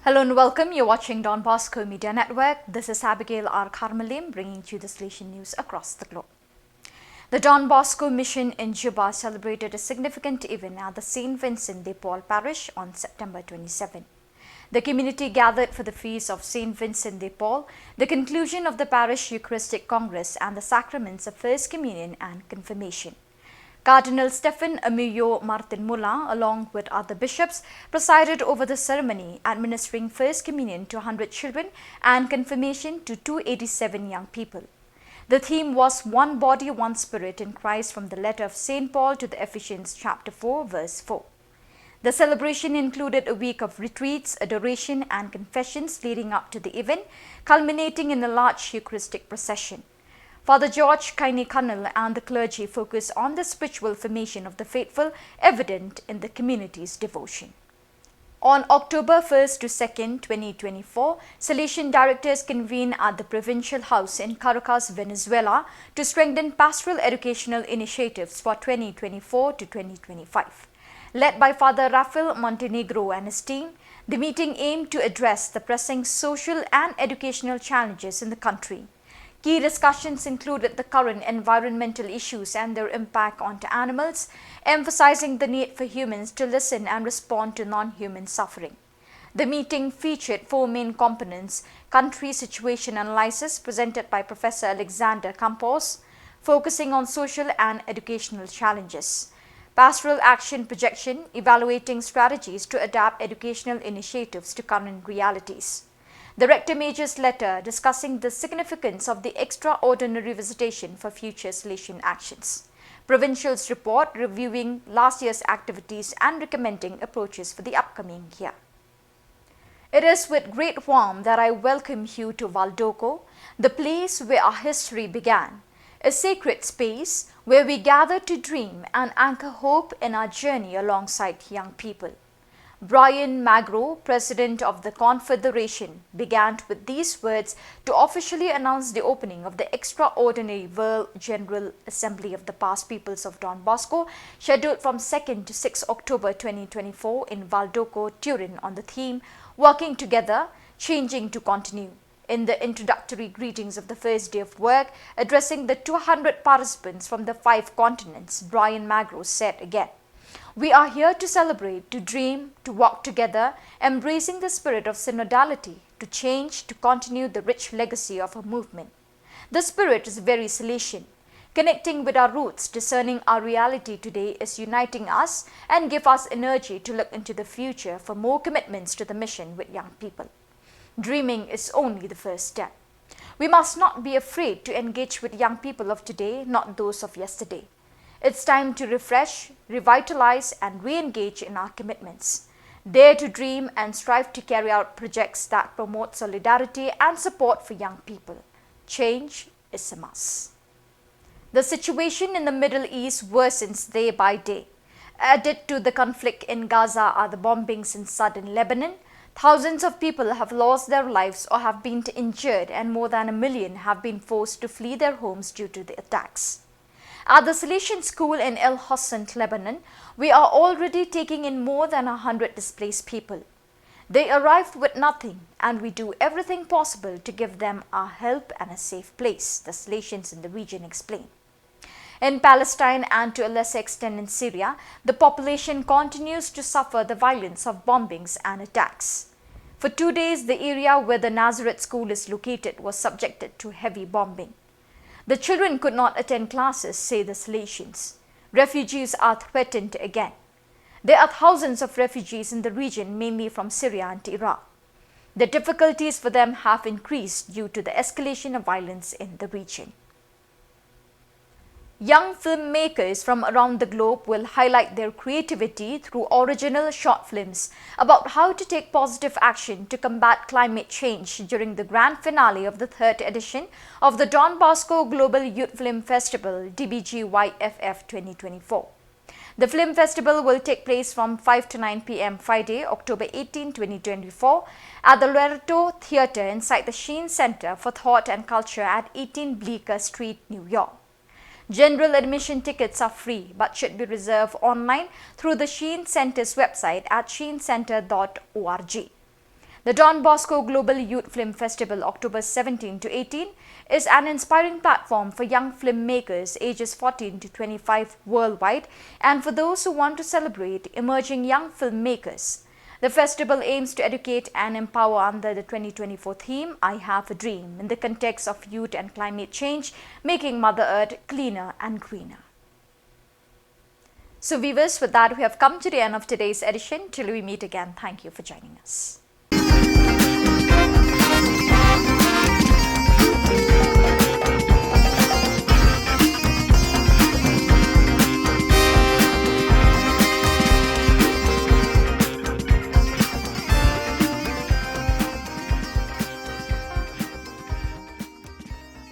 Hello and welcome. You're watching Don Bosco Media Network. This is Abigail R. Carmelim bringing you the Salesian news across the globe. The Don Bosco mission in Juba celebrated a significant event at the St. Vincent de Paul parish on September 27. The community gathered for the feast of St. Vincent de Paul, the conclusion of the parish Eucharistic Congress and the sacraments of First Communion and Confirmation. Cardinal Stephen Emilio Martin Mulla, along with other bishops, presided over the ceremony, administering First Communion to 100 children and confirmation to 287 young people. The theme was One Body, One Spirit in Christ from the letter of St. Paul to the Ephesians chapter 4, verse 4. The celebration included a week of retreats, adoration and confessions leading up to the event, culminating in a large Eucharistic procession. Father George Kaini and the clergy focus on the spiritual formation of the faithful, evident in the community's devotion. On October 1st to 2nd, 2024, Salesian directors convened at the Provincial House in Caracas, Venezuela to strengthen pastoral educational initiatives for 2024 to 2025. Led by Father Rafael Montenegro and his team, the meeting aimed to address the pressing social and educational challenges in the country. Key discussions included the current environmental issues and their impact onto animals, emphasizing the need for humans to listen and respond to non-human suffering. The meeting featured four main components: country situation analysis presented by Professor Alexander Campos, focusing on social and educational challenges; pastoral action projection, evaluating strategies to adapt educational initiatives to current realities; the Rector Major's letter discussing the significance of the extraordinary visitation for future Salesian actions; Provincial's report reviewing last year's activities and recommending approaches for the upcoming year. It is with great warmth that I welcome you to Valdoco, the place where our history began, a sacred space where we gather to dream and anchor hope in our journey alongside young people. Brian Magro, president of the Confederation, began with these words to officially announce the opening of the extraordinary World General Assembly of the Past Peoples of Don Bosco, scheduled from 2nd to 6 October 2024 in Valdoco, Turin, on the theme Working Together, Changing to Continue. In the introductory greetings of the first day of work, addressing the 200 participants from the 5 continents, Brian Magro said again, "We are here to celebrate, to dream, to walk together, embracing the spirit of synodality, to change, to continue the rich legacy of our movement. The spirit is very Salesian. Connecting with our roots, discerning our reality today is uniting us and give us energy to look into the future for more commitments to the mission with young people. Dreaming is only the first step. We must not be afraid to engage with young people of today, not those of yesterday. It's time to refresh, revitalize and re-engage in our commitments. Dare to dream and strive to carry out projects that promote solidarity and support for young people. Change is a must." The situation in the Middle East worsens day by day. Added to the conflict in Gaza are the bombings in southern Lebanon. Thousands of people have lost their lives or have been injured, and more than 1 million have been forced to flee their homes due to the attacks. At the Salesian School in El Hosn, Lebanon, we are already taking in more than 100 displaced people. They arrived with nothing, and we do everything possible to give them our help and a safe place, the Salesians in the region explained. In Palestine and to a lesser extent in Syria, the population continues to suffer the violence of bombings and attacks. For 2 days, the area where the Nazareth school is located was subjected to heavy bombing. The children could not attend classes, say the Salesians. Refugees are threatened again. There are thousands of refugees in the region, mainly from Syria and Iraq. The difficulties for them have increased due to the escalation of violence in the region. Young filmmakers from around the globe will highlight their creativity through original short films about how to take positive action to combat climate change during the grand finale of the 3rd edition of the Don Bosco Global Youth Film Festival DBGYFF 2024. The film festival will take place from 5 to 9 p.m. Friday, October 18, 2024 at the Loretto Theatre inside the Sheen Center for Thought and Culture at 18 Bleecker Street, New York. General admission tickets are free but should be reserved online through the Sheen Center's website at sheencenter.org. The Don Bosco Global Youth Film Festival, October 17 to 18, is an inspiring platform for young filmmakers ages 14 to 25 worldwide and for those who want to celebrate emerging young filmmakers. The festival aims to educate and empower under the 2024 theme, I Have a Dream, in the context of youth and climate change, making Mother Earth cleaner and greener. So viewers, with that we have come to the end of today's edition. Till we meet again, thank you for joining us.